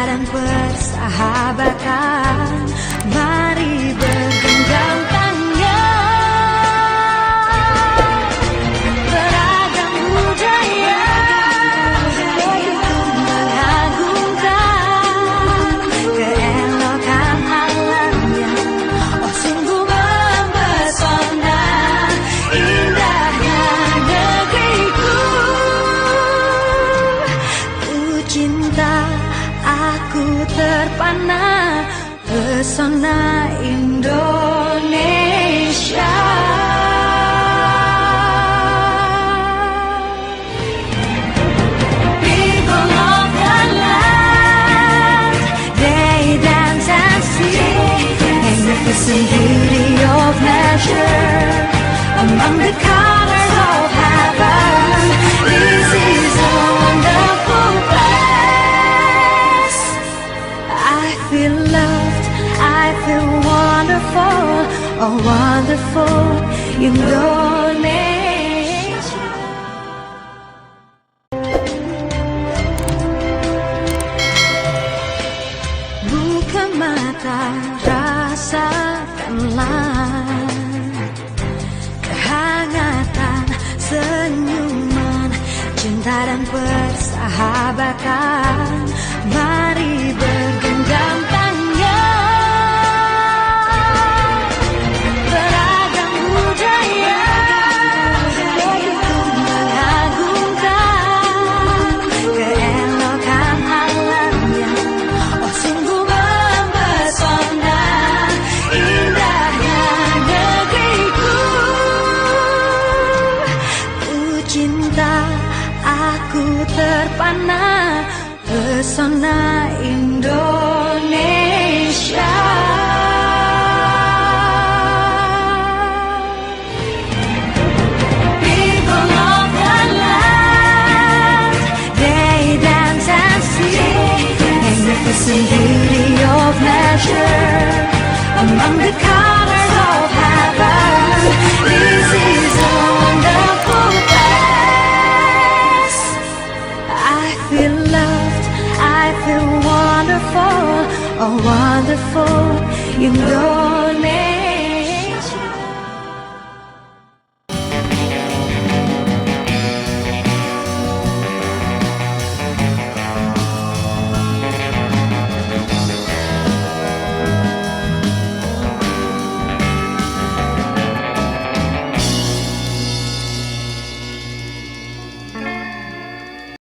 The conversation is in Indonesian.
cinta dan persahabatan. Mari bergenggam tangan, beragam budaya begitu mengagumkan keelokan alamnya. Oh sungguh mempesona indahnya negeriku. Ku cinta, aku terpana pesona Indonesia. People of the land, they dance and sing, magnificent beauty of nature among the colors of heaven. This is a wonderful place. I feel loved, I feel wonderful, oh wonderful Indonesia. Buka mata, rasakanlah kehangatan senyuman cinta dan persahabatan. Mari bergenggam tangan, beragam budaya begitu mengagumkan keelokan alamnya. Oh sungguh mempesona indahnya negeriku. Ku cinta, aku terpana pesona Indonesia. People of the land, they dance and sing, magnificent beauty of nature among the colors of heaven. This is a wonderful place. I feel loved, I feel wonderful, oh wonderful Indonesia.